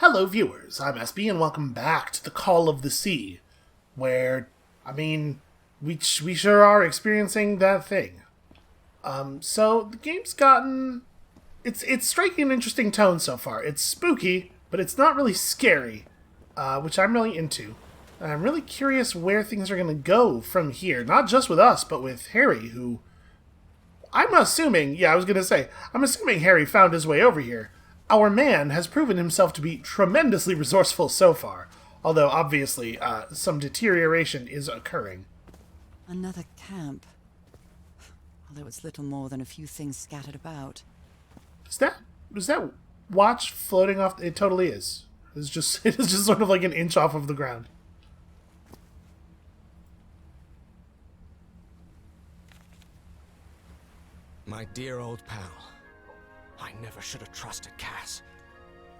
Hello viewers, I'm SB and welcome back to the Call of the Sea, where, we sure are experiencing that thing. So the game's gotten... It's striking an interesting tone so far. It's spooky, but it's not really scary, which I'm really into. And I'm really curious where things are going to go from here, not just with us, but with Harry, who... I'm assuming Harry found his way over here. Our man has proven himself to be tremendously resourceful so far, although obviously some deterioration is occurring. Another camp. Although it's little more than a few things scattered about. Is that watch floating off? It totally is. It is just sort of like an inch off of the ground. My dear old pal. I never should have trusted Cass.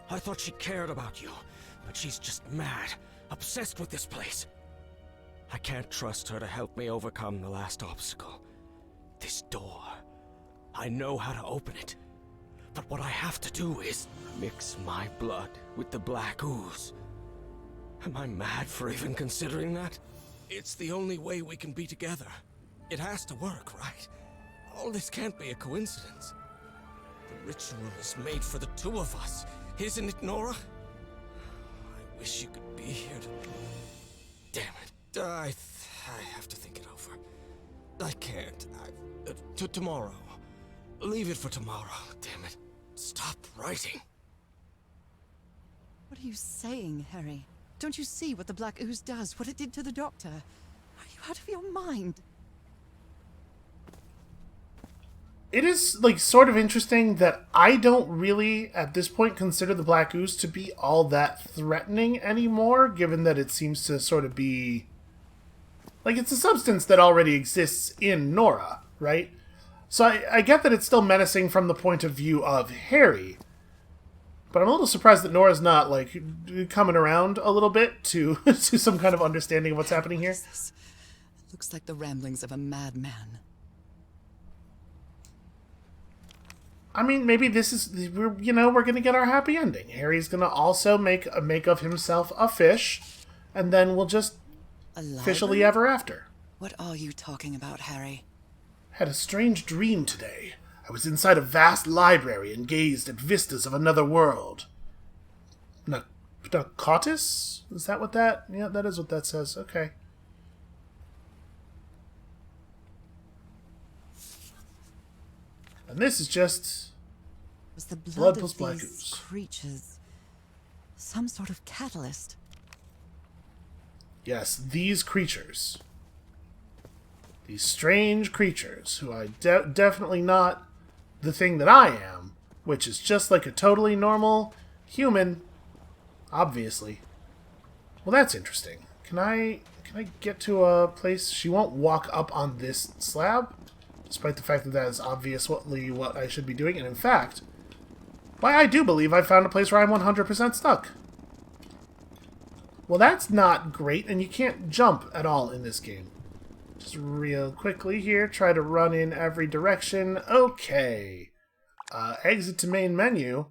I thought she cared about you, but she's just mad, obsessed with this place. I can't trust her to help me overcome the last obstacle. This door. I know how to open it. But what I have to do is mix my blood with the black ooze. Am I mad for even considering that? It's the only way we can be together. It has to work, right? All this can't be a coincidence. The ritual is made for the two of us, isn't it, Nora? I wish you could be here to... Damn it. I have to think it over. I can't. Tomorrow. Leave it for tomorrow, damn it. Stop writing. What are you saying, Harry? Don't you see what the black ooze does, what it did to the doctor? Are you out of your mind? It is, sort of interesting that I don't really, at this point, consider the Black Ooze to be all that threatening anymore, given that it seems to sort of be... it's a substance that already exists in Nora, right? So I get that it's still menacing from the point of view of Harry, but I'm a little surprised that Nora's not, coming around a little bit to, to some kind of understanding of what's happening here. It looks like the ramblings of a madman. Maybe this is, we're going to get our happy ending. Harry's going to also make of himself a fish, and then we'll just fishily ever after. What are you talking about, Harry? Had a strange dream today. I was inside a vast library and gazed at vistas of another world. Narcotis? Is that what that? Yeah, that is what that says. Okay. And this is just... Was the blood plus of black these ooze. creatures some sort of catalyst? Yes, these creatures. These strange creatures, who are definitely not the thing that I am, which is just like a totally normal human, obviously. Well, that's interesting. Can I get to a place? She won't walk up on this slab? Despite the fact that that is obviously what I should be doing. And in fact, why, I do believe I found a place where I'm 100% stuck. Well, that's not great, and you can't jump at all in this game. Just real quickly here, try to run in every direction. Okay. Exit to main menu,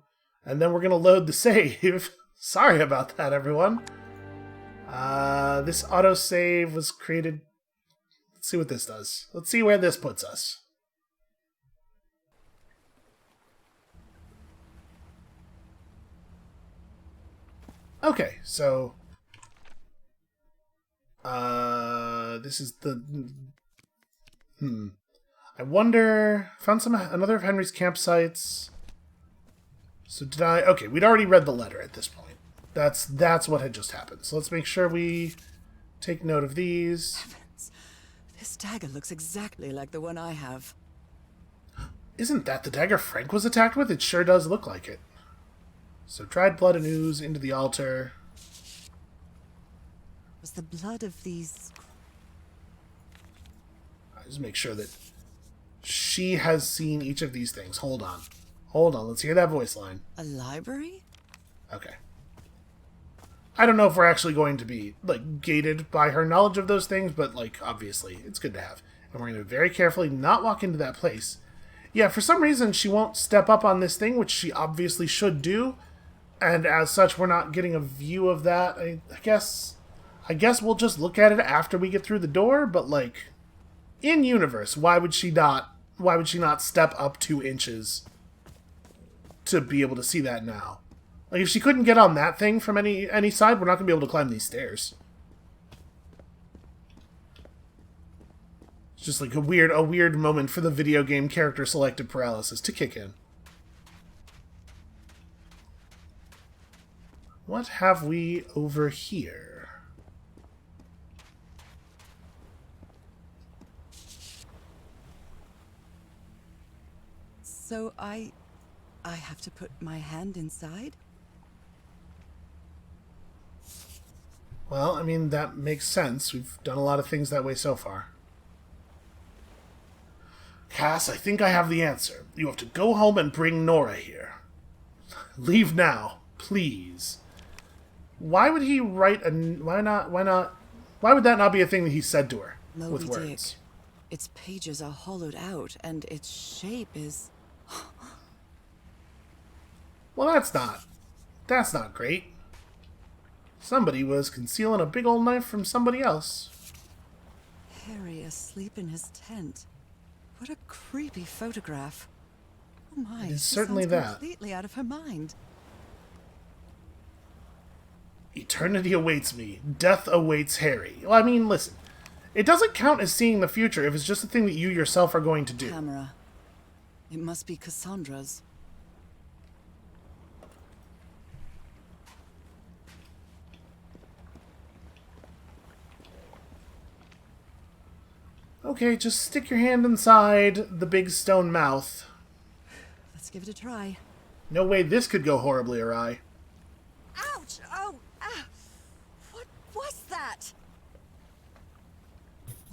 and then we're going to load the save. Sorry about that, everyone. This autosave was created... Let's see what this does. Let's see where this puts us. Okay, so... this is the... I wonder... Found another of Henry's campsites. So did I... Okay, we'd already read the letter at this point. That's what had just happened. So let's make sure we take note of these. This dagger looks exactly like the one I have. Isn't that the dagger Frank was attacked with? It sure does look like it. So dried blood and ooze into the altar. Was the blood of these... I just make sure that she has seen each of these things. Hold on. Hold on, let's hear that voice line. A library? Okay. I don't know if we're actually going to be, gated by her knowledge of those things, but, obviously, it's good to have. And we're going to very carefully not walk into that place. Yeah, for some reason, she won't step up on this thing, which she obviously should do, and as such, we're not getting a view of that. I guess we'll just look at it after we get through the door. But like, in universe, why would she not? Why would she not step up 2 inches to be able to see that now? Like, if she couldn't get on that thing from any side, we're not gonna be able to climb these stairs. It's just like a weird moment for the video game character selective paralysis to kick in. What have we over here? So I have to put my hand inside? Well, I mean, that makes sense. We've done a lot of things that way so far. Cass, I think I have the answer. You have to go home and bring Nora here. Leave now, please. Why would he write a... Why would that not be a thing that he said to her Moby with Dick. words? Its pages are hollowed out, and its shape is... Well, that's not great. Somebody was concealing a big old knife from somebody else. Harry asleep in his tent. What a creepy photograph. Oh my, It is she certainly sounds that. completely out of her mind. Eternity awaits me. Death awaits Harry. Well, I mean, listen. It doesn't count as seeing the future if it's just a thing that you yourself are going to do. Camera. It must be Cassandra's. Okay, just stick your hand inside the big stone mouth. Let's give it a try. No way this could go horribly awry. Ouch! Oh! Ah! What was that?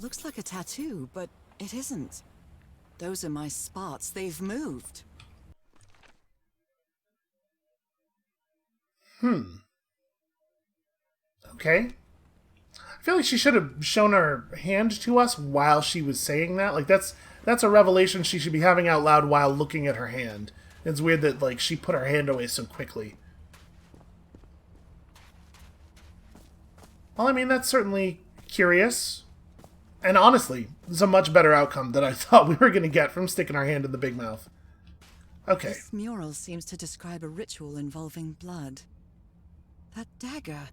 Looks like a tattoo, but it isn't. Those are my spots. They've moved. Okay. I feel like she should have shown her hand to us while she was saying that. Like, that's a revelation she should be having out loud while looking at her hand. It's weird that, like, she put her hand away so quickly. Well, I mean, that's certainly curious. And honestly, it's a much better outcome than I thought we were going to get from sticking our hand in the big mouth. Okay. This mural seems to describe a ritual involving blood. That dagger.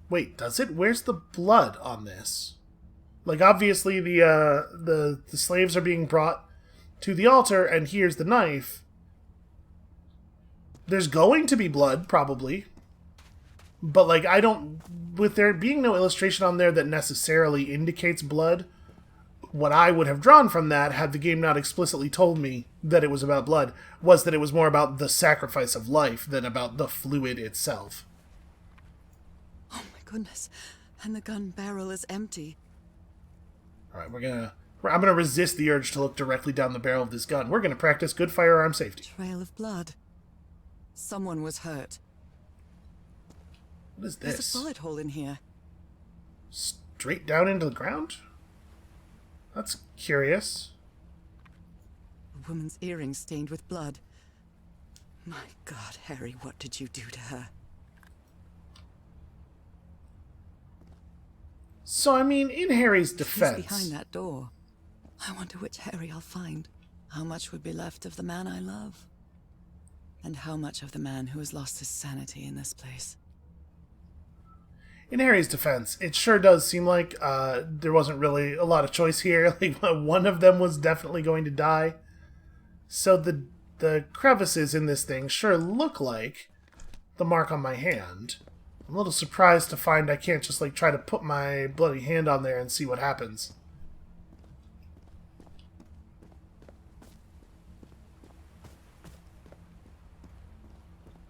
Wait, does it? Where's the blood on this? Like, obviously the slaves are being brought to the altar, and here's the knife. There's going to be blood, probably. But, like, I don't... With there being no illustration on there that necessarily indicates blood, what I would have drawn from that, had the game not explicitly told me that it was about blood, was that it was more about the sacrifice of life than about the fluid itself. Oh my goodness. And the gun barrel is empty. Alright, I'm gonna resist the urge to look directly down the barrel of this gun. We're gonna practice good firearm safety. Trail of blood. Someone was hurt. What is There's this? a bullet hole in here. Straight down into the ground? That's curious. A woman's earring stained with blood. My God, Harry, what did you do to her? So, I mean, in Harry's She's defense... behind that door. I wonder which Harry I'll find. How much would be left of the man I love? And how much of the man who has lost his sanity in this place? In Harry's defense, it sure does seem like there wasn't really a lot of choice here. Like, one of them was definitely going to die. So the crevices in this thing sure look like the mark on my hand. I'm a little surprised to find I can't just, like, try to put my bloody hand on there and see what happens.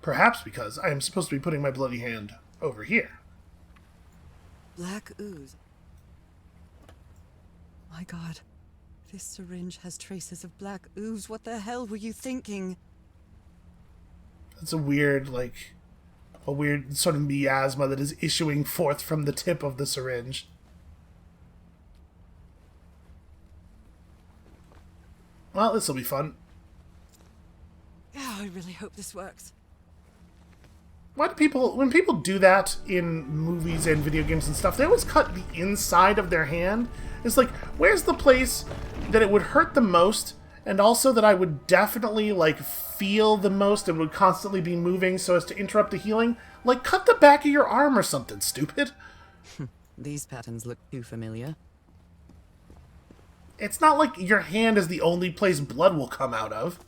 Perhaps because I am supposed to be putting my bloody hand over here. Black ooze. My God. This syringe has traces of black ooze. What the hell were you thinking? That's a weird sort of miasma that is issuing forth from the tip of the syringe. Well, this'll be fun. I really hope this works. Why do people, when people do that in movies and video games and stuff, they always cut the inside of their hand? It's like, where's the place that it would hurt the most, and also that I would definitely, like, feel the most and would constantly be moving so as to interrupt the healing? Like, cut the back of your arm or something, stupid. These patterns look too familiar. It's not like your hand is the only place blood will come out of.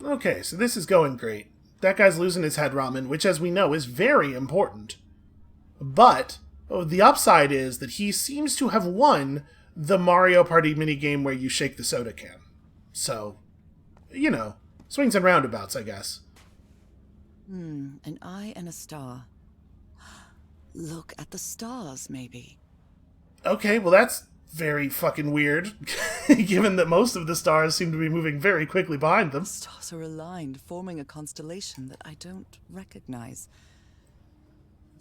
Okay, so this is going great. That guy's losing his head ramen, which, as we know, is very important. But the upside is that he seems to have won the Mario Party minigame where you shake the soda can. So, you know, swings and roundabouts, I guess. An eye and a star. Look at the stars, maybe. Okay, well that's very fucking weird, given that most of the stars seem to be moving very quickly behind them. The stars are aligned, forming a constellation that I don't recognize.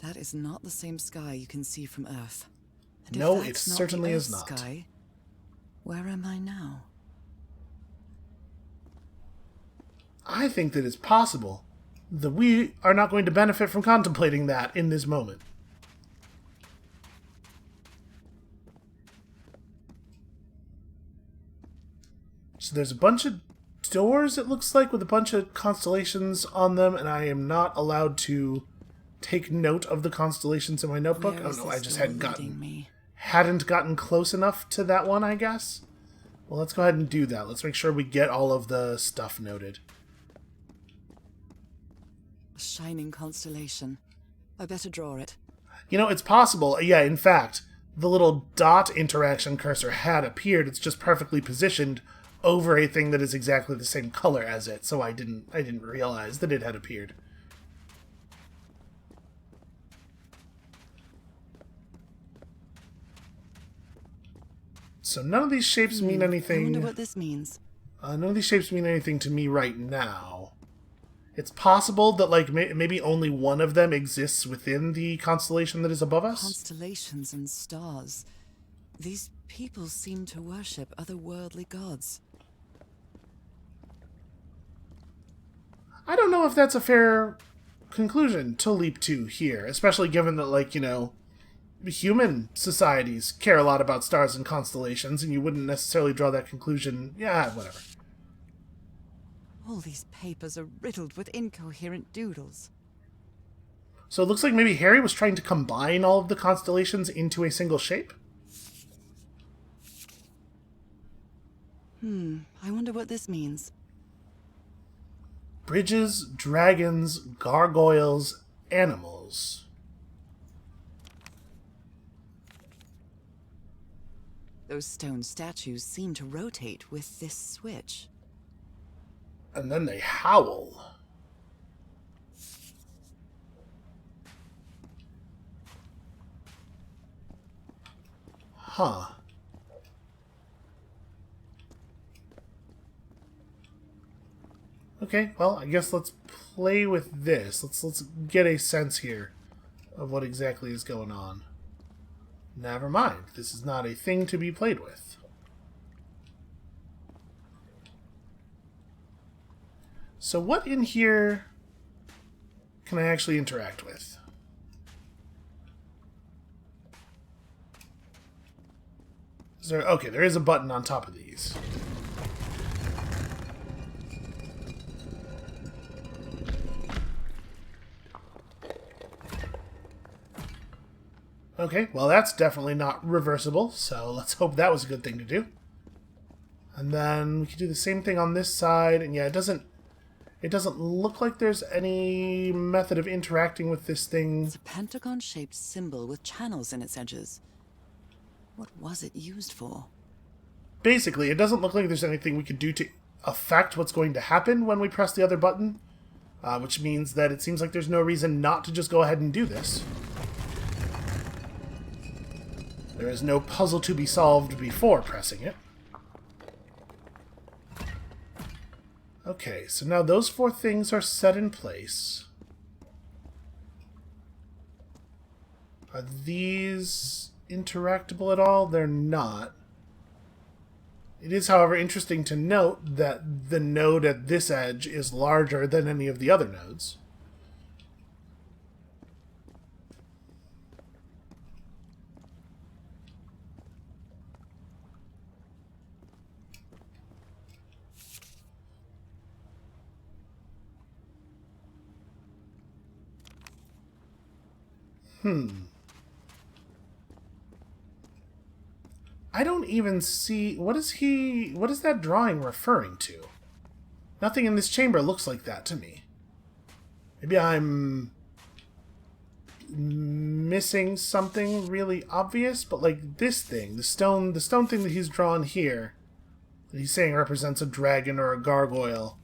That is not the same sky you can see from Earth. And if No, it that's not certainly the is Earth not. Sky, where am I now? I think that it's possible that we are not going to benefit from contemplating that in this moment. So there's a bunch of doors, it looks like, with a bunch of constellations on them, and I am not allowed to take note of the constellations in my notebook. Where Oh is no, this I just door hadn't leading me? gotten close enough to that one, I guess. Well, let's go ahead and do that. Let's make sure we get all of the stuff noted. A shining constellation. I better draw it. You know, it's possible. Yeah, in fact, the little dot interaction cursor had appeared. It's just perfectly positioned over a thing that is exactly the same color as it, so I didn't realize that it had appeared. So none of these shapes mean anything. I wonder what this means. None of these shapes mean anything to me right now. It's possible that, like, maybe only one of them exists within the constellation that is above us. Constellations and stars. These people seem to worship otherworldly gods. I don't know if that's a fair conclusion to leap to here, especially given that, like, you know, human societies care a lot about stars and constellations, and you wouldn't necessarily draw that conclusion. Yeah, whatever. All these papers are riddled with incoherent doodles. So it looks like maybe Harry was trying to combine all of the constellations into a single shape? I wonder what this means. Bridges, dragons, gargoyles, animals. Those stone statues seem to rotate with this switch. And then they howl. Huh. Okay, well, I guess let's play with this. Let's get a sense here of what exactly is going on. Never mind. This is not a thing to be played with. So what in here can I actually interact with? Is there, okay, there is a button on top of these. Okay, well that's definitely not reversible, so let's hope that was a good thing to do. And then we can do the same thing on this side, and yeah, it doesn't look like there's any method of interacting with this thing. It's a pentagon-shaped symbol with channels in its edges. What was it used for? Basically, it doesn't look like there's anything we could do to affect what's going to happen when we press the other button, which means that it seems like there's no reason not to just go ahead and do this. There is no puzzle to be solved before pressing it. Okay, so now those four things are set in place. Are these interactable at all? They're not. It is, however, interesting to note that the node at this edge is larger than any of the other nodes. I don't even see... What is that drawing referring to? Nothing in this chamber looks like that to me. Maybe I'm missing something really obvious, but like this thing, the stone thing that he's drawn here, that he's saying represents a dragon or a gargoyle.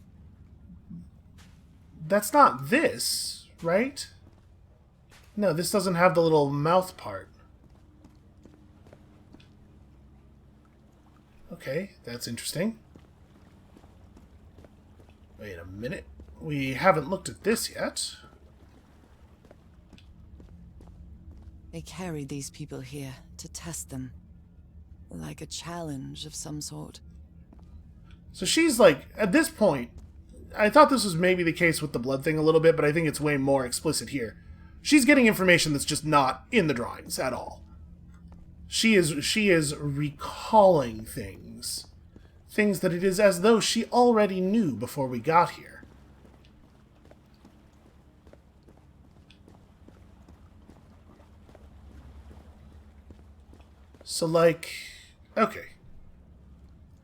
That's not this, right? No, this doesn't have the little mouth part. Okay, that's interesting. Wait a minute. We haven't looked at this yet. They carried these people here to test them. Like a challenge of some sort. So she's like, at this point, I thought this was maybe the case with the blood thing a little bit, but I think it's way more explicit here. She's getting information that's just not in the drawings at all. She is recalling things. Things that it is as though she already knew before we got here. So, like, okay.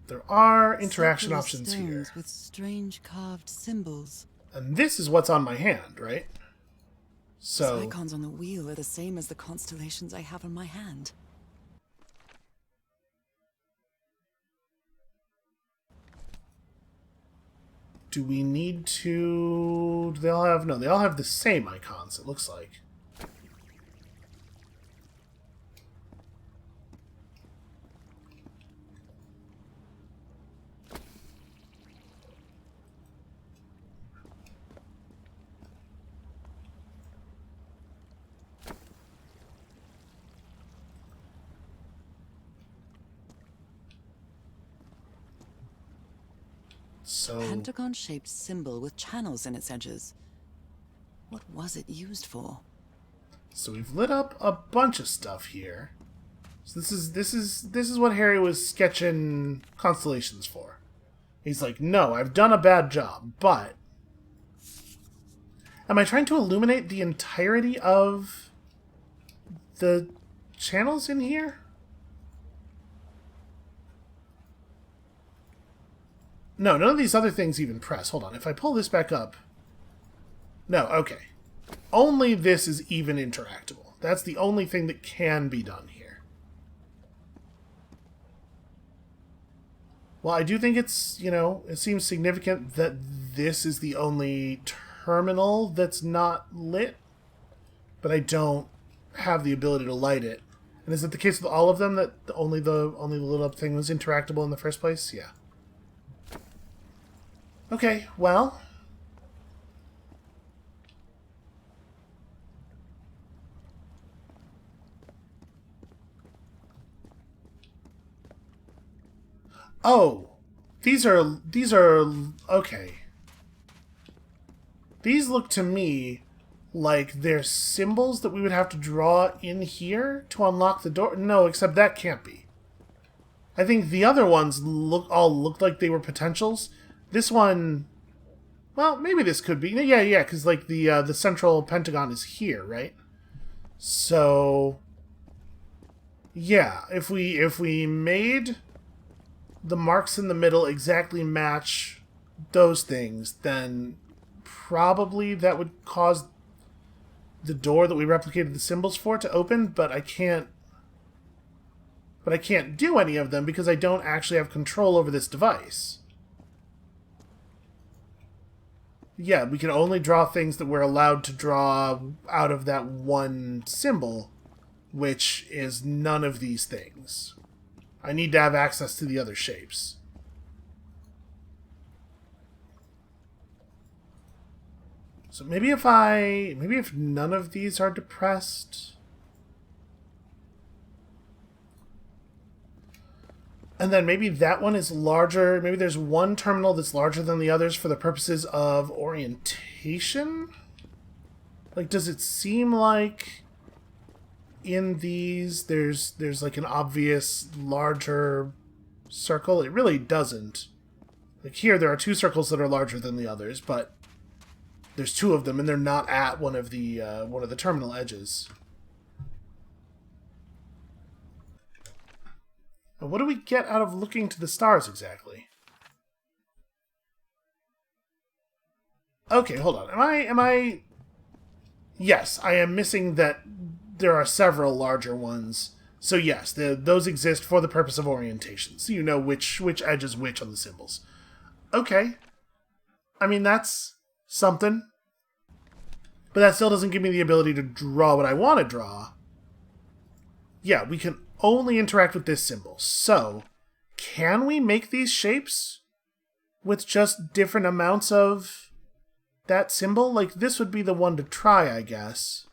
There are interaction options here. With strange carved symbols. And this is what's on my hand, right? So These icons on the wheel are the same as the constellations I have on my hand. do we need to... Do they all have... No, they all have the same icons, it looks like. So... Pentagon-shaped symbol with channels in its edges. What was it used for? So we've lit up a bunch of stuff here. So this is what Harry was sketching constellations for. He's like, no, I've done a bad job, but... Am I trying to illuminate the entirety of the channels in here? No, none of these other things even press. Hold on, if I pull this back up... No, okay. Only this is even interactable. That's the only thing that can be done here. Well, I do think it's, you know, it seems significant that this is the only terminal that's not lit, but I don't have the ability to light it. And is it the case with all of them that only the lit up thing was interactable in the first place? Yeah. Okay, well... Oh, these are, okay. These look to me like they're symbols that we would have to draw in here to unlock the door. No, except that can't be. I think the other ones all looked like they were potentials. This one, well, maybe this could be. Yeah, because like the central pentagon is here, right? So, yeah, if we made the marks in the middle exactly match those things, then probably that would cause the door that we replicated the symbols for to open, but I can't do any of them because I don't actually have control over this device. Yeah, we can only draw things that we're allowed to draw out of that one symbol, which is none of these things. I need to have access to the other shapes. So maybe if none of these are depressed, And then maybe that one is larger. Maybe there's one terminal that's larger than the others for the purposes of orientation? Like, does it seem like in these there's like an obvious larger circle? It really doesn't. Like here, there are two circles that are larger than the others, but there's two of them, and they're not at one of the terminal edges. And what do we get out of looking to the stars exactly? Okay, hold on. Am I? Yes, I am missing that there are several larger ones. So yes, those exist for the purpose of orientation. So you know which edge is which on the symbols. Okay. I mean, that's something. But that still doesn't give me the ability to draw what I want to draw. Yeah, we can only interact with this symbol. So, can we make these shapes with just different amounts of that symbol? Like, this would be the one to try, I guess.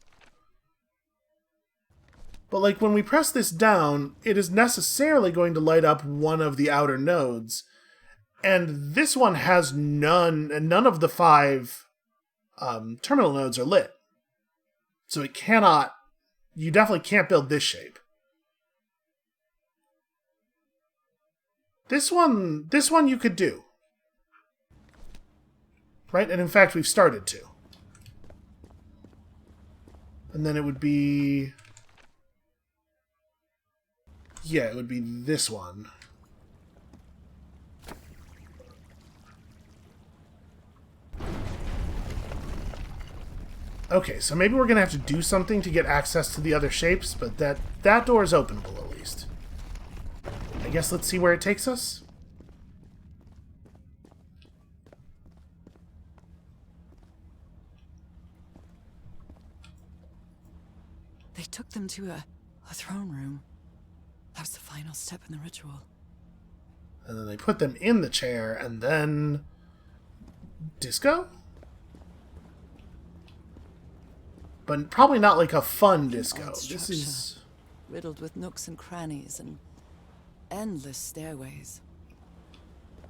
But, like, when we press this down, it is necessarily going to light up one of the outer nodes. And this one has none of the 5 terminal nodes are lit. So it cannot, you definitely can't build this shape. This one you could do. Right? And in fact, we've started to. And then it would be... yeah, it would be this one. Okay, so maybe we're going to have to do something to get access to the other shapes, but that door is openable at least. I guess let's see where it takes us. They took them to a throne room. That was the final step in the ritual. And then they put them in the chair, and then... disco? But probably not like a fun disco. This is... riddled with nooks and crannies and endless stairways.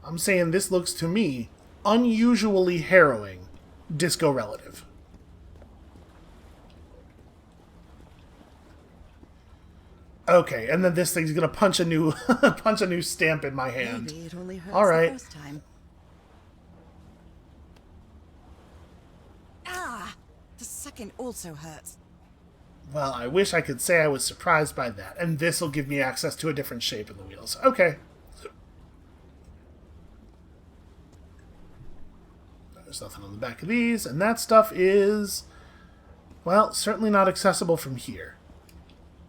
I'm saying this looks to me unusually harrowing, disco relative. Okay, and then this thing's gonna punch a new stamp in my hand. Maybe it only hurts all right. the first time. Ah! The second also hurts. Well, I wish I could say I was surprised by that, and this will give me access to a different shape in the wheels. Okay. There's nothing on the back of these, and that stuff is, well, certainly not accessible from here.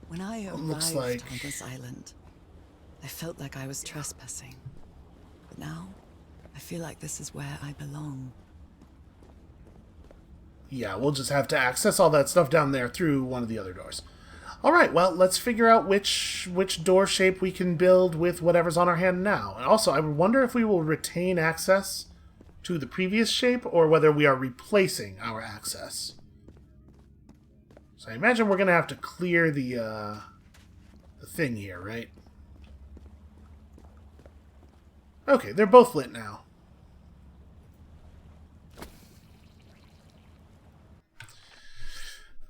When I arrived on this island, I felt like I was trespassing. But now, I feel like this is where I belong. Yeah, we'll just have to access all that stuff down there through one of the other doors. Alright, well, let's figure out which door shape we can build with whatever's on our hand now. And also, I wonder if we will retain access to the previous shape, or whether we are replacing our access. So I imagine we're going to have to clear the thing here, right? Okay, they're both lit now.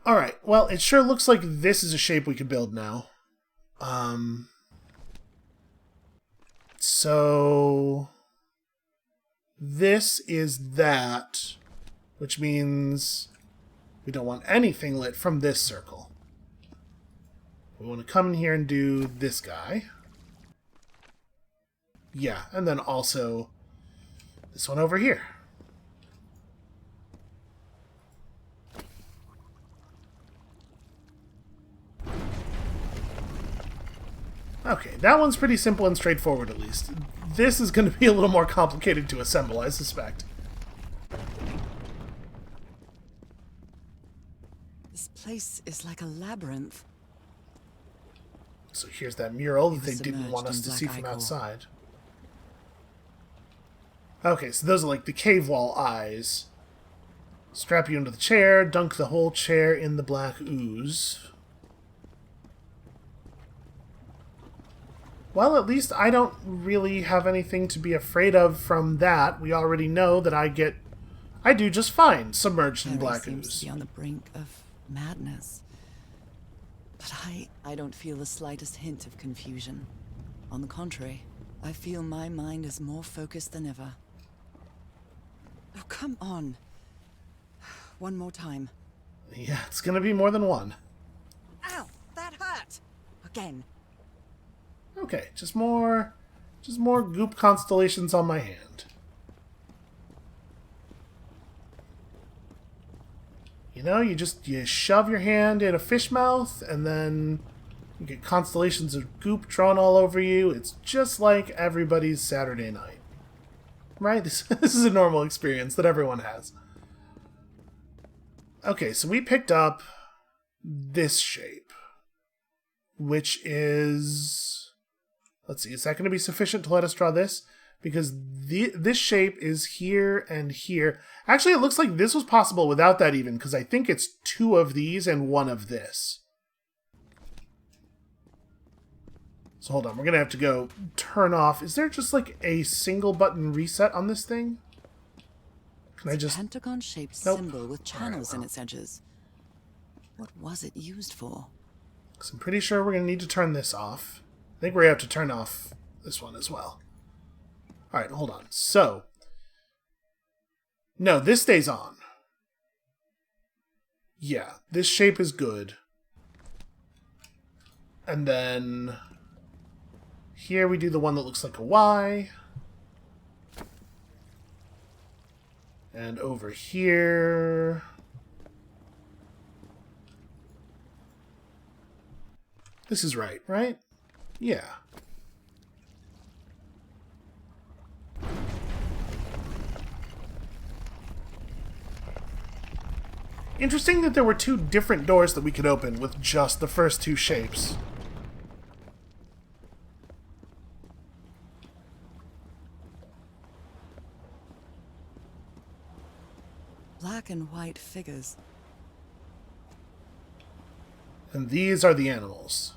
Alright, well, it sure looks like this is a shape we could build now. So... this is that, which means we don't want anything lit from this circle. We want to come in here and do this guy. Yeah, and then also this one over here. Okay, that one's pretty simple and straightforward at least. This is going to be a little more complicated to assemble, I suspect. This place is like a labyrinth. So here's that mural that He they was didn't want us submerged to in see black from ichor. outside. Okay, so those are like the cave wall eyes. Strap you into the chair, dunk the whole chair in the black ooze. Well, at least I don't really have anything to be afraid of from that. We already know that I do just fine submerged in Harry black seems ooze. to be on the brink of madness. But I don't feel the slightest hint of confusion. On the contrary, I feel my mind is more focused than ever. Oh, come on. One more time. Yeah, it's gonna be more than one. Ow! That hurt! Again. Okay, just more goop constellations on my hand. You know, you shove your hand in a fish mouth, and then you get constellations of goop drawn all over you. It's just like everybody's Saturday night. Right? This is a normal experience that everyone has. Okay, so we picked up this shape, which is... Let's see, is that going to be sufficient to let us draw this? Because this shape is here and here. Actually, it looks like this was possible without that even, because I think it's 2 of these and 1 of this. So hold on, we're going to have to go turn off. Is there just like a single button reset on this thing? Can I just... Pentagon-shaped Nope. symbol with channels Alright, well. in its edges. What was it used for? Because I'm pretty sure we're going to need to turn this off. I think we're going to have to turn off this one as well. Alright, hold on. So, no, this stays on. Yeah, this shape is good. And then here we do the one that looks like a Y. And over here... This is right? Yeah. Interesting that there were 2 different doors that we could open with just the first 2 shapes. Black and white figures. And these are the animals.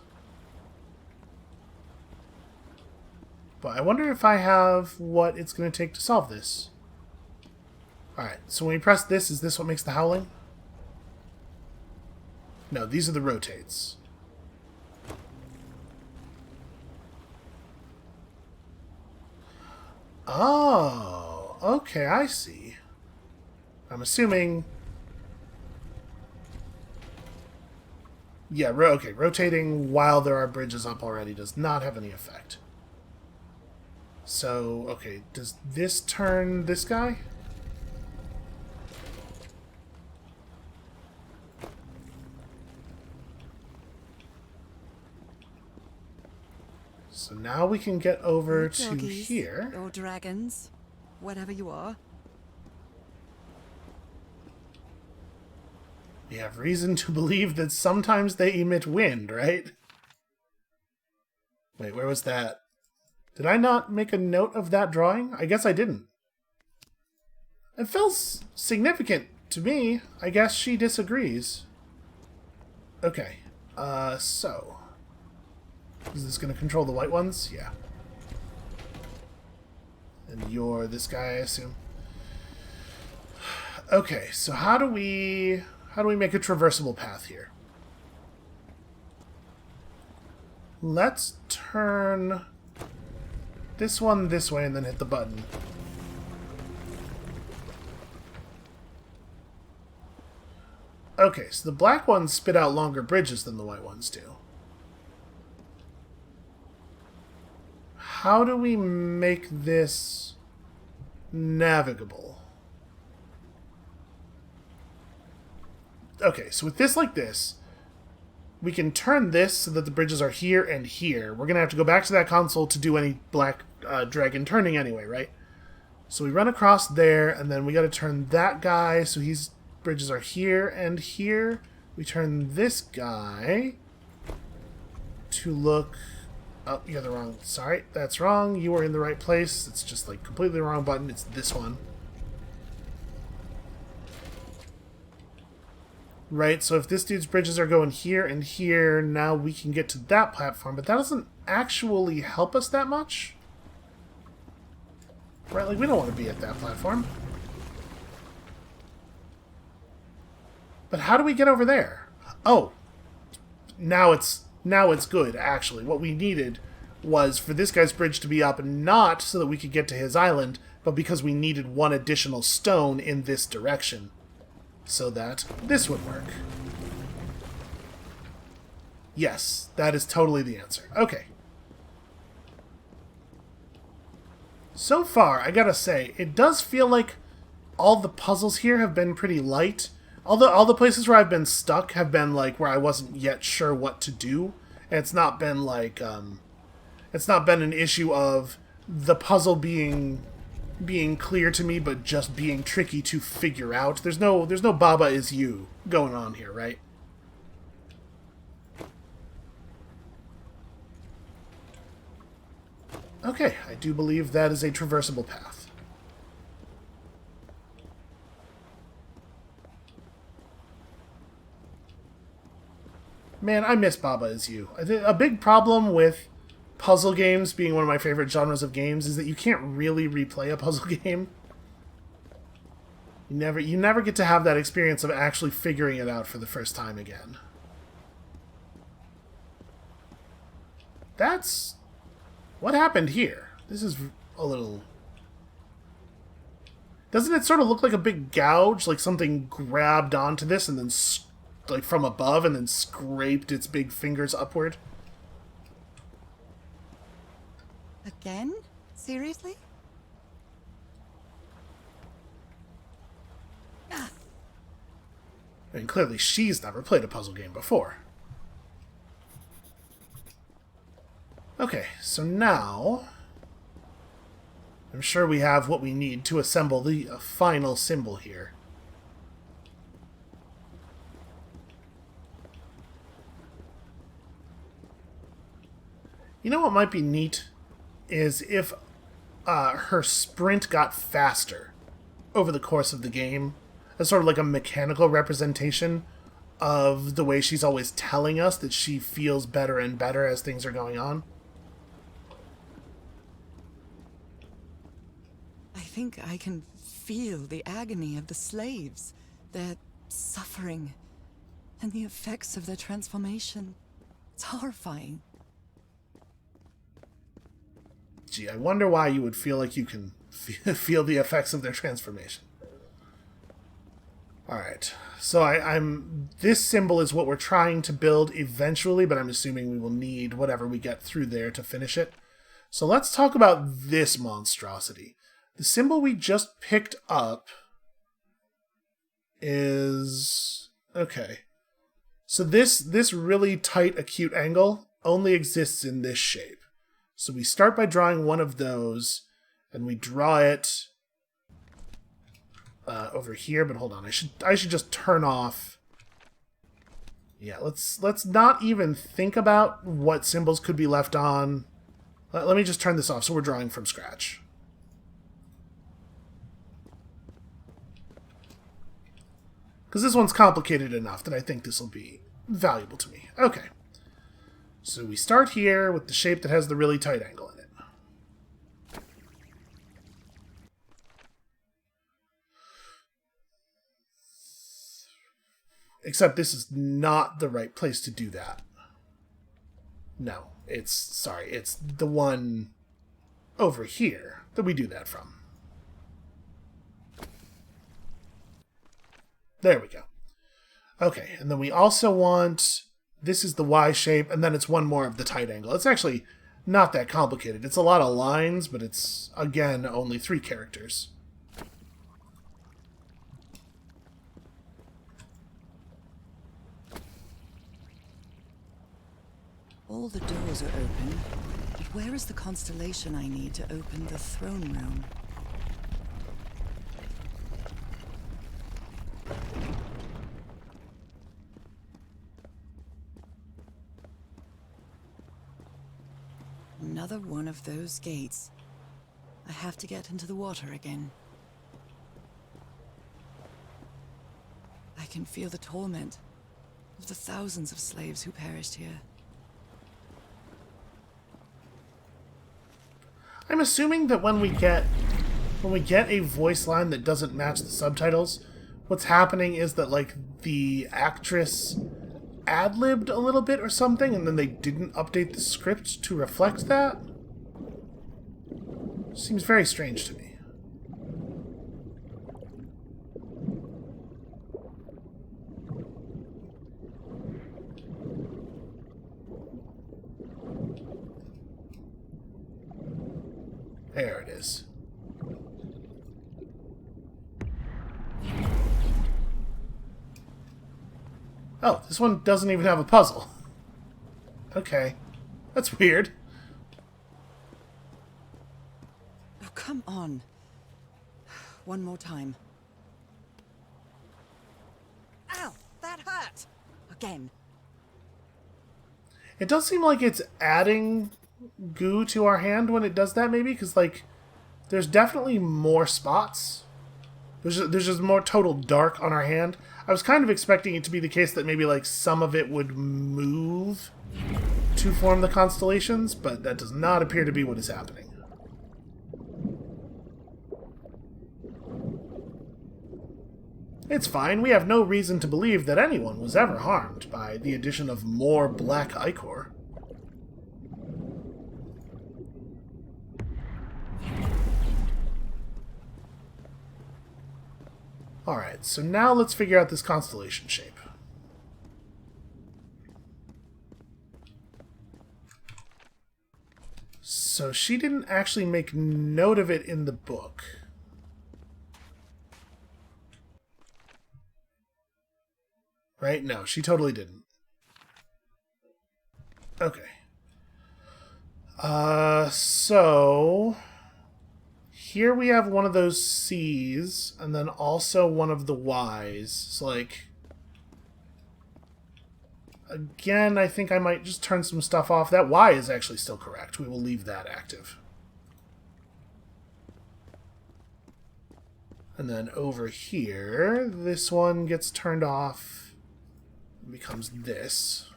But I wonder if I have what it's going to take to solve this. Alright, so when we press this, is this what makes the howling? No, these are the rotates. Oh, okay, I see. I'm assuming... Yeah, okay, rotating while there are bridges up already does not have any effect. So, okay, does this turn this guy? So now we can get over to Doggies, here. or dragons, whatever you are. We have reason to believe that sometimes they emit wind, right? Wait, where was that? Did I not make a note of that drawing? I guess I didn't. It feels significant to me. I guess she disagrees. Okay, so... Is this going to control the white ones? Yeah. And you're this guy, I assume. Okay, so how do we make a traversable path here? Let's turn this one this way and then hit the button. Okay, so the black ones spit out longer bridges than the white ones do. How do we make this navigable? Okay, so with this like this, we can turn this so that the bridges are here and here. We're going to have to go back to that console to do any black dragon turning anyway, right? So we run across there, and then we got to turn that guy so his bridges are here and here. We turn this guy to look... Oh, you're the wrong... Sorry, that's wrong. You were in the right place. It's just like completely the wrong button. It's this one. right? So if this dude's bridges are going here and here, now we can get to that platform, but that doesn't actually help us that much. Right, like, we don't want to be at that platform. But how do we get over there? Oh, now it's good, actually. What we needed was for this guy's bridge to be up, not so that we could get to his island, but because we needed one additional stone in this direction, so that this would work. Yes, that is totally the answer. Okay. So far, I gotta say, it does feel like all the puzzles here have been pretty light. All the places where I've been stuck have been like where I wasn't yet sure what to do. And it's not been like it's not been an issue of the puzzle being clear to me, but just being tricky to figure out. There's no Baba is you going on here, right? Okay, I do believe that is a traversable path. Man, I miss Baba is you. A big problem with puzzle games being one of my favorite genres of games is that you can't really replay a puzzle game. You never get to have that experience of actually figuring it out for the first time again. That's what happened here. This is a little... Doesn't it sort of look like a big gouge? Like something grabbed onto this and then, like from above, and then scraped its big fingers upward? Again? Seriously? I mean, clearly she's never played a puzzle game before. Okay, so now... I'm sure we have what we need to assemble the final symbol here. You know what might be neat? Is if her sprint got faster over the course of the game. As sort of like a mechanical representation of the way she's always telling us that she feels better and better as things are going on. I think I can feel the agony of the slaves, their suffering, and the effects of their transformation. It's horrifying. Gee, I wonder why you would feel like you can feel the effects of their transformation. Alright, so I'm... This symbol is what we're trying to build eventually, but I'm assuming we will need whatever we get through there to finish it. So let's talk about this monstrosity. The symbol we just picked up is... Okay. So this really tight acute angle only exists in this shape. So we start by drawing one of those, and we draw it over here. But hold on, I should just turn off. Yeah, let's not even think about what symbols could be left on. Let me just turn this off, so we're drawing from scratch. Because this one's complicated enough that I think this will be valuable to me. Okay. So we start here with the shape that has the really tight angle in it. Except this is not the right place to do that. No, it's the one over here that we do that from. There we go. Okay, and then we also want... This is the Y shape, and then it's one more of the tight angle. It's actually not that complicated. It's a lot of lines, but it's, again, only 3 characters. All the doors are open, but where is the constellation I need to open the throne room? Another one of those gates. I have to get into the water again. I can feel the torment of the thousands of slaves who perished here. I'm assuming that when we get a voice line that doesn't match the subtitles, what's happening is that, like, the actress ad-libbed a little bit or something, and then they didn't update the script to reflect that. Seems very strange to me. There it is. Oh, this one doesn't even have a puzzle. Okay. That's weird. Oh, come on. One more time. Ow! That hurt! Again. It does seem like it's adding goo to our hand when it does that, maybe, because, like, there's definitely more spots. There's just more total dark on our hand. I was kind of expecting it to be the case that maybe, like, some of it would move to form the constellations, but that does not appear to be what is happening. It's fine. We have no reason to believe that anyone was ever harmed by the addition of more black ichor. Alright, so now let's figure out this constellation shape. So she didn't actually make note of it in the book. Right? No, she totally didn't. Okay. So here we have one of those C's, and then also one of the Y's. So, like, again, I think I might just turn some stuff off. That Y is actually still correct. We will leave that active. And then over here, this one gets turned off. It becomes this.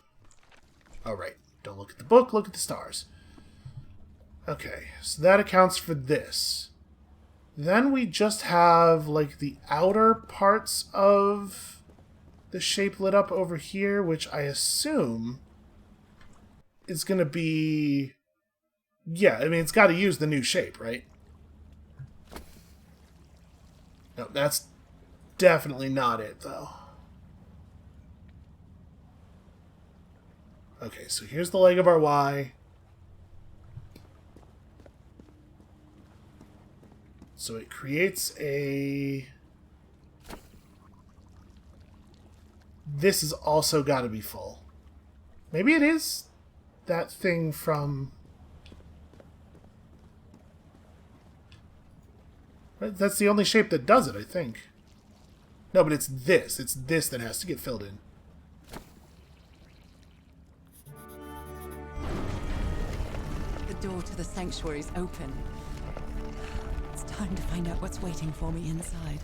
Oh, right. Don't look at the book, look at the stars. Okay, so that accounts for this. Then we just have, like, the outer parts of the shape lit up over here, which I assume is going to be... Yeah, I mean, it's got to use the new shape, right? No, that's definitely not it, though. Okay, so here's the leg of our Y. So it creates a... This has also got to be full. Maybe it is that thing from... That's the only shape that does it, I think. No, but it's this. It's this that has to get filled in. The door to the sanctuary is open. It's time to find out what's waiting for me inside.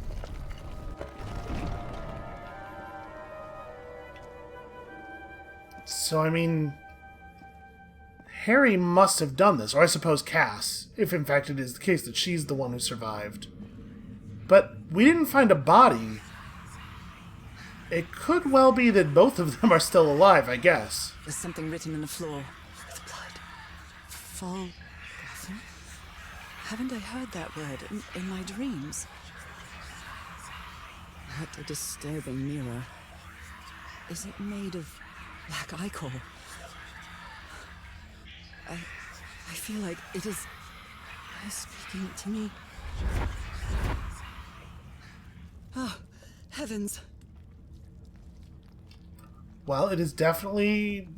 So, I mean... Harry must have done this, or I suppose Cass, if in fact it is the case that she's the one who survived. But we didn't find a body. It could well be that both of them are still alive, I guess. There's something written in the floor. With blood. Fhalgof'n? Haven't I heard that word in my dreams? What a disturbing mirror. Is it made of black ichor? I feel like it is speaking to me. Oh, heavens. Well, it is definitely,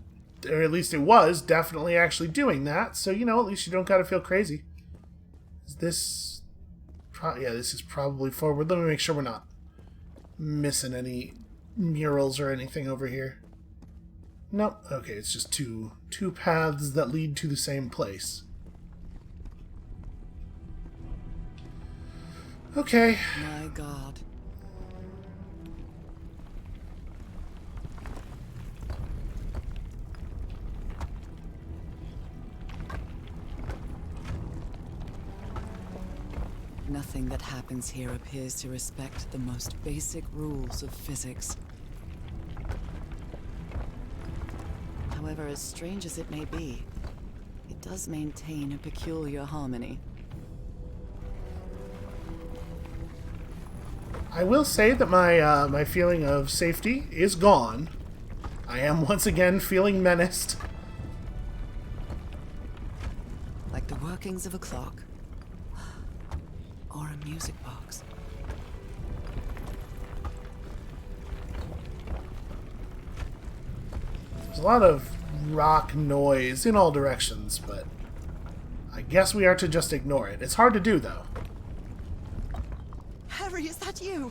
or at least it was, definitely actually doing that. So, you know, at least you don't gotta feel crazy. Is this... yeah, this is probably forward. Let me make sure we're not missing any murals or anything over here. Nope. Okay, it's just two paths that lead to the same place. Okay. My God. Nothing that happens here appears to respect the most basic rules of physics. However, as strange as it may be, it does maintain a peculiar harmony. I will say that my feeling of safety is gone. I am once again feeling menaced. Like the workings of a clock. Or a music box. There's a lot of rock noise in all directions, but I guess we are to just ignore it. It's hard to do, though. Harry, is that you?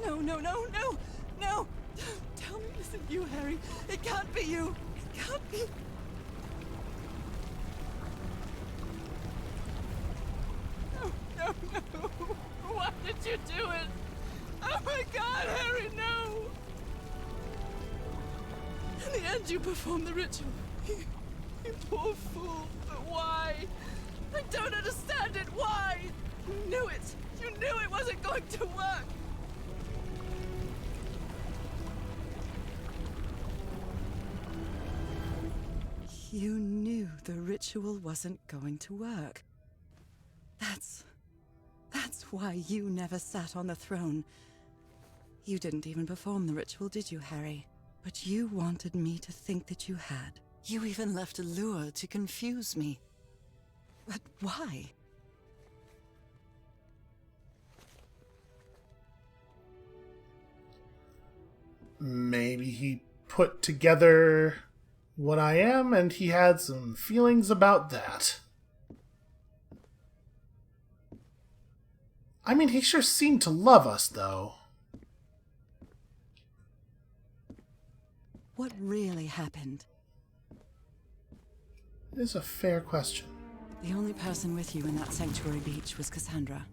No, no, no, no, no! Tell me it isn't you, Harry. It can't be you. It can't be. No, no, no. Why did you do it? Oh my God, Harry, no! In the end, you performed the ritual. You poor fool. But why? I don't understand it. Why? You knew it. You knew it wasn't going to work. You knew the ritual wasn't going to work. That's why you never sat on the throne. You didn't even perform the ritual, did you, Harry? But you wanted me to think that you had. You even left a lure to confuse me. But why? Maybe he put together what I am, and he had some feelings about that. I mean, he sure seemed to love us, though. What really happened? It is a fair question. The only person with you in that sanctuary beach was Cassandra.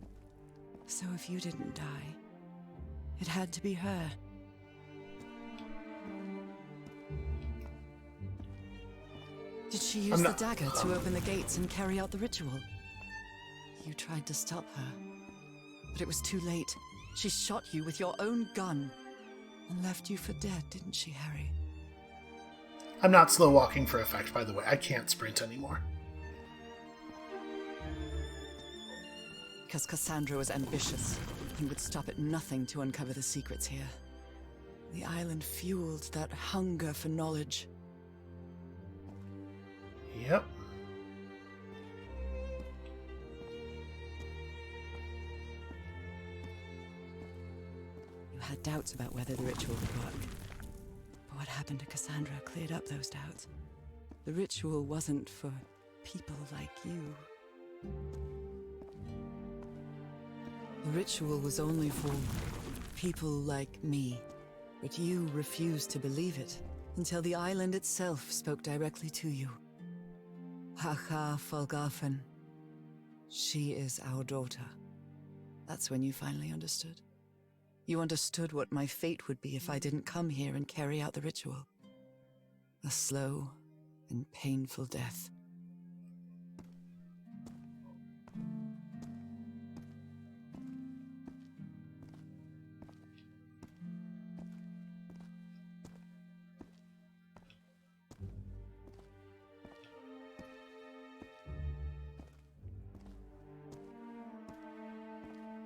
So if you didn't die, it had to be her. Did she use the dagger to open the gates and carry out the ritual? You tried to stop her, but it was too late. She shot you with your own gun and left you for dead, didn't she, Harry? I'm not slow walking for effect, by the way. I can't sprint anymore. Because Cassandra was ambitious and would stop at nothing to uncover the secrets here. The island fueled that hunger for knowledge. Yep. You had doubts about whether the ritual would work. But what happened to Cassandra cleared up those doubts. The ritual wasn't for people like you. The ritual was only for people like me. But you refused to believe it until the island itself spoke directly to you. Fhalgof'n. She is our daughter. That's when you finally understood. You understood what my fate would be if I didn't come here and carry out the ritual. A slow and painful death.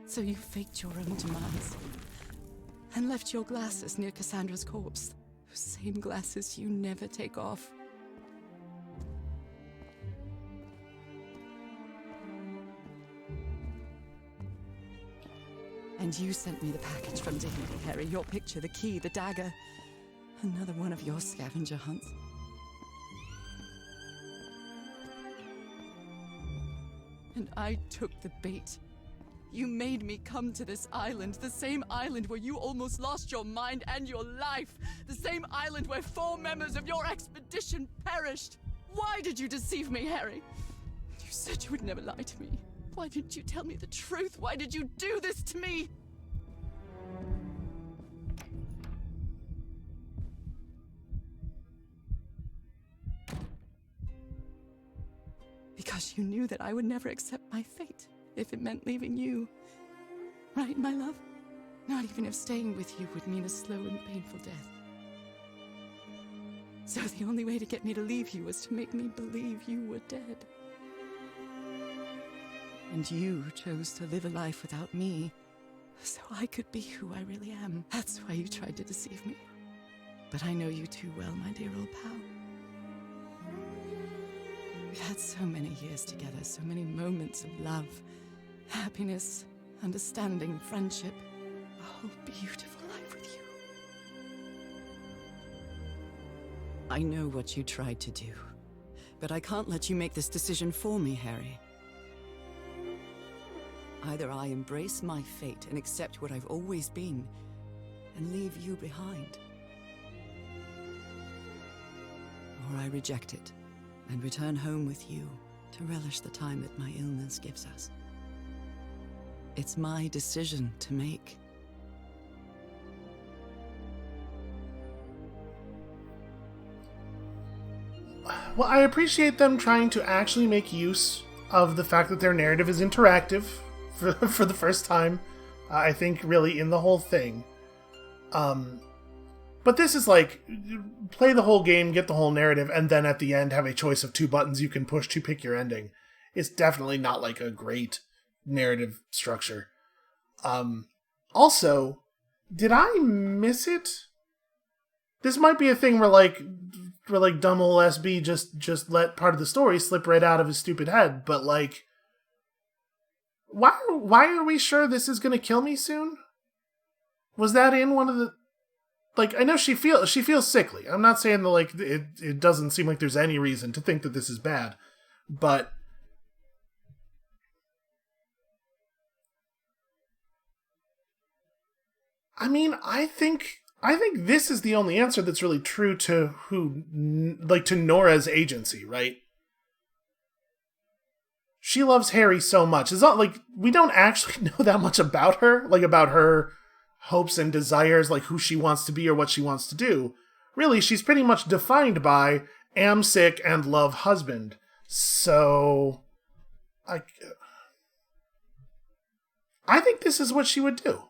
So you faked your own demise and left your glasses near Cassandra's corpse. Those same glasses you never take off. And you sent me the package from Dignity, Harry. Your picture, the key, the dagger. Another one of your scavenger hunts. And I took the bait. You made me come to this island, the same island where you almost lost your mind and your life, the same island where 4 members of your expedition perished. Why did you deceive me, Harry? You said you would never lie to me. Why didn't you tell me the truth? Why did you do this to me? Because you knew that I would never accept my fate if it meant leaving you. Right, my love? Not even if staying with you would mean a slow and painful death. So the only way to get me to leave you was to make me believe you were dead. And you chose to live a life without me, so I could be who I really am. That's why you tried to deceive me. But I know you too well, my dear old pal. We've had so many years together, so many moments of love, happiness, understanding, friendship. A whole beautiful life with you. I know what you tried to do, but I can't let you make this decision for me, Harry. Either I embrace my fate and accept what I've always been, and leave you behind. Or I reject it, and return home with you, to relish the time that my illness gives us. It's my decision to make. Well, I appreciate them trying to actually make use of the fact that their narrative is interactive for the first time, I think, really, in the whole thing. But this is like, play the whole game, get the whole narrative, and then at the end have a choice of 2 buttons you can push to pick your ending. It's definitely not like a great narrative structure. Also, did I miss it? This might be a thing where dumb ol' SB just let part of the story slip right out of his stupid head, but like, why are we sure this is gonna kill me soon? Was that in one of the... Like, I know she feels sickly. I'm not saying that, like, it doesn't seem like there's any reason to think that this is bad, but... I mean, I think this is the only answer that's really true to to Nora's agency, right? She loves Harry so much. It's not like we don't actually know that much about her, like about her hopes and desires, like who she wants to be or what she wants to do. Really, she's pretty much defined by am sick and love husband. So I think this is what she would do.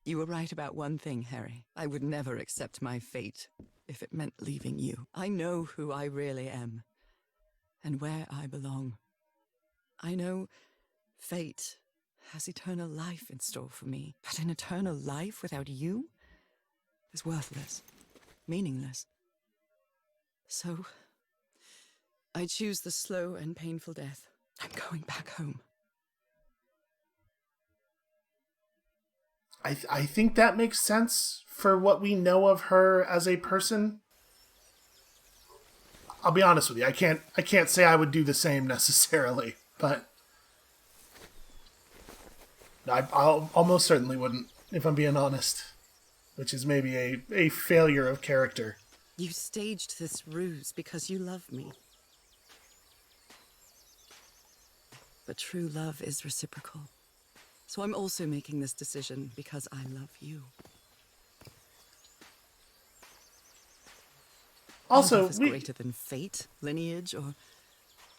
You were right about one thing, Harry. I would never accept my fate if it meant leaving you. I know who I really am, and where I belong. I know fate has eternal life in store for me, but an eternal life without you is worthless, meaningless. So, I choose the slow and painful death. I'm going back home. I think that makes sense for what we know of her as a person. I'll be honest with you, I can't say I would do the same necessarily, but I almost certainly wouldn't, if I'm being honest. Which is maybe a failure of character. You staged this ruse because you love me. But true love is reciprocal. So I'm also making this decision because I love you. Also, love is greater than fate, lineage, or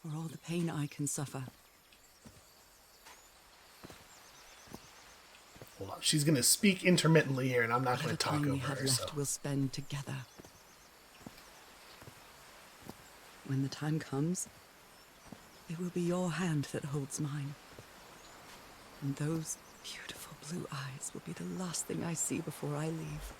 all the pain I can suffer. Hold on, she's going to speak intermittently here, and I'm not going to talk over we have her. Left, so we'll spend together. When the time comes, it will be your hand that holds mine. And those beautiful blue eyes will be the last thing I see before I leave.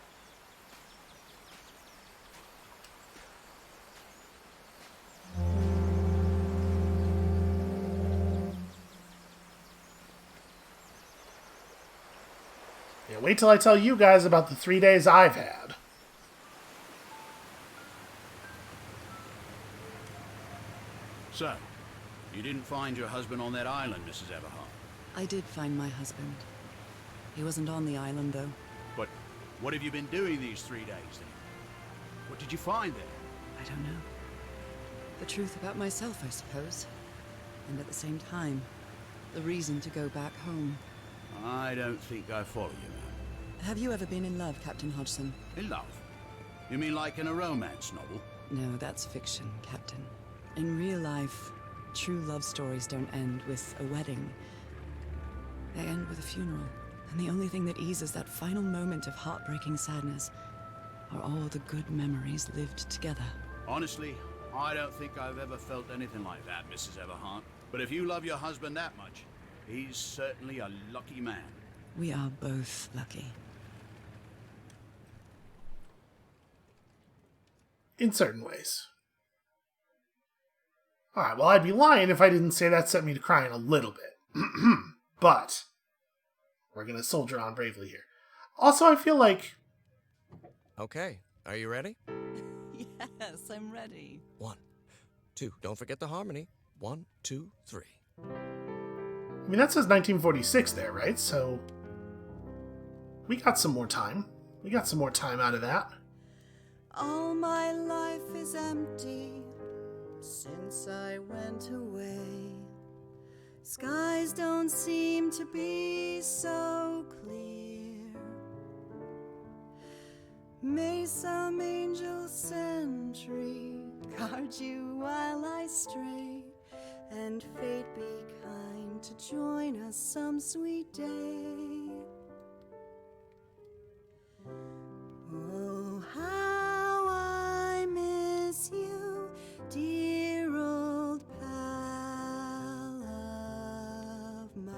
yeah, wait till I tell you guys about the 3 days I've had. So, you didn't find your husband on that island, Mrs. Everhart? I did find my husband. He wasn't on the island, though. But what have you been doing these 3 days, then? What did you find there? I don't know. The truth about myself, I suppose. And at the same time, the reason to go back home. I don't think I follow you now. Have you ever been in love, Captain Hodgson? In love? You mean like in a romance novel? No, that's fiction, Captain. In real life, True love stories don't end with a wedding. They end with a funeral. And the only thing that eases that final moment of heartbreaking sadness are all the good memories lived together. Honestly, I don't think I've ever felt anything like that, Mrs. Everhart. But if you love your husband that much, he's certainly a lucky man. We are both lucky. In certain ways. Alright, well, I'd be lying if I didn't say that set me to crying a little bit. But we're gonna soldier on bravely here. Also, I feel like... Okay, are you ready? Yes, I'm ready. 1, 2, don't forget the harmony. 1, 2, 3. I mean, that says 1946 there, right? So... we got some more time. We got some more time out of that. All my life is empty since I went away. Skies don't seem to be so clear. May some angel sentry guard you while I stray, and fate be kind to join us some sweet day. Oh, how I miss you, dear old pal of mine.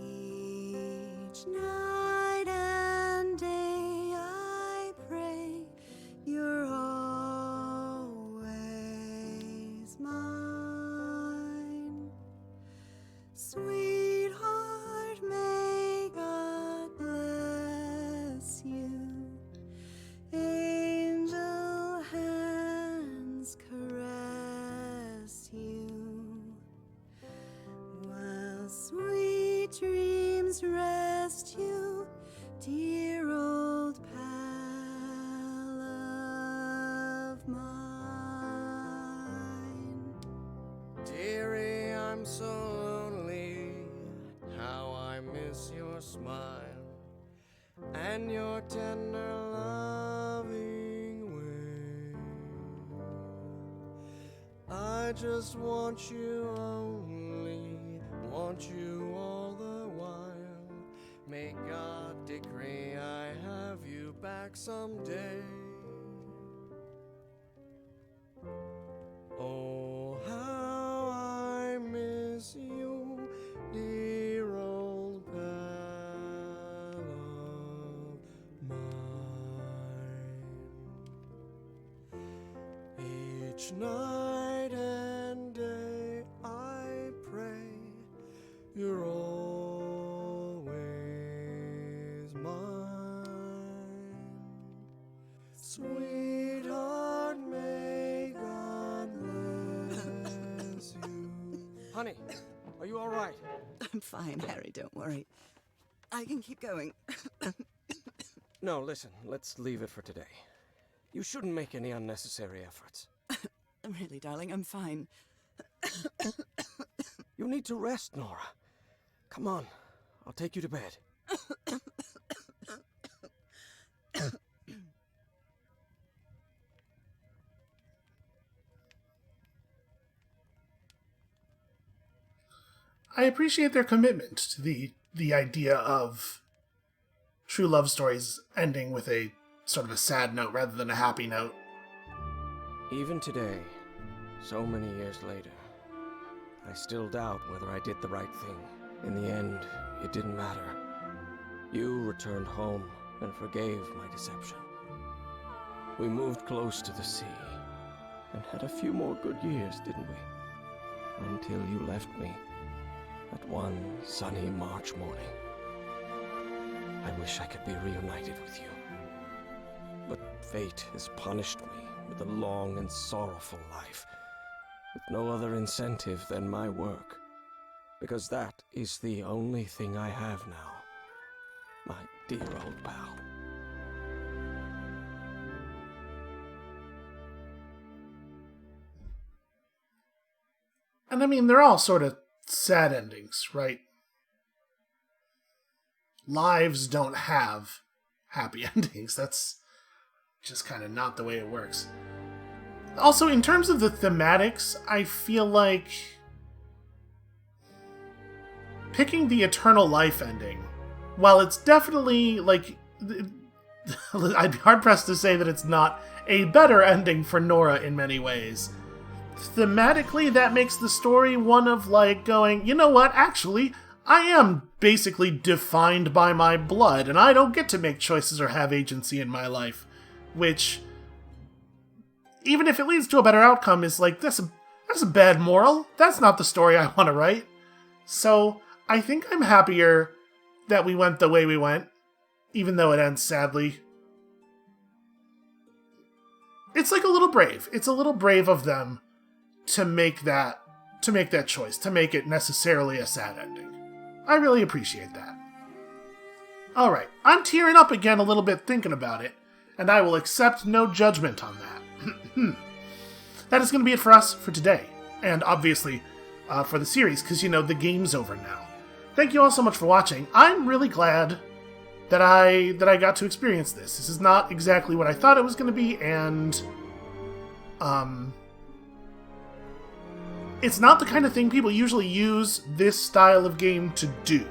Each night and day I pray you're always mine. Sweetheart, may God bless you. Angel hands caress you, while sweet dreams rest you, dear old pal of mine. Dearie, I'm so lonely. How I miss your smile and your tender loving way. I just want you only, want you all the while. May God decree I have you back someday. Oh, how I miss you, dear old pal of mine. Each night and day I pray you're always mine. Sweetheart, may God bless you. Honey, are you all right? I'm fine, Harry, don't worry. I can keep going. No, listen, let's leave it for today. You shouldn't make any unnecessary efforts. Really, darling, I'm fine. You need to rest, Nora. Come on, I'll take you to bed. I appreciate their commitment to the idea of true love stories ending with a sort of a sad note rather than a happy note. Even today, so many years later, I still doubt whether I did the right thing. In the end, it didn't matter. You returned home and forgave my deception. We moved close to the sea and had a few more good years, didn't we? Until you left me that one sunny March morning. I wish I could be reunited with you. But fate has punished me with a long and sorrowful life, with no other incentive than my work, because that is the only thing I have now, my dear old pal. And I mean, they're all sort of sad endings, right? Lives don't have happy endings. That's just kind of not the way it works. Also, in terms of the thematics, I feel like picking the eternal life ending, while it's definitely, like, I'd be hard-pressed to say that it's not a better ending for Nora in many ways. Thematically, that makes the story one of, like, going, you know what, actually, I am basically defined by my blood, and I don't get to make choices or have agency in my life. Which, even if it leads to a better outcome, is like, that's a bad moral. That's not the story I want to write. So, I think I'm happier that we went the way we went, even though it ends sadly. It's like a little brave. It's a little brave of them to make that choice, to make it necessarily a sad ending. I really appreciate that. Alright, I'm tearing up again a little bit thinking about it, and I will accept no judgment on that. That is going to be it for us for today, and obviously for the series, because, you know, the game's over now. Thank you all so much for watching. I'm really glad that I got to experience this. This is not exactly what I thought it was going to be, and it's not the kind of thing people usually use this style of game to do.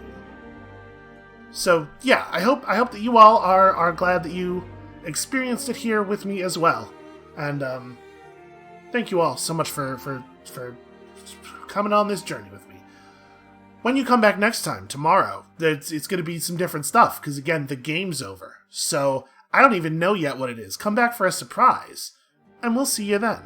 So yeah, I hope that you all are glad that you experienced it here with me as well. And thank you all so much for coming on this journey with me. When you come back next time, tomorrow, it's going to be some different stuff, because again, the game's over. So I don't even know yet what it is. Come back for a surprise, and we'll see you then.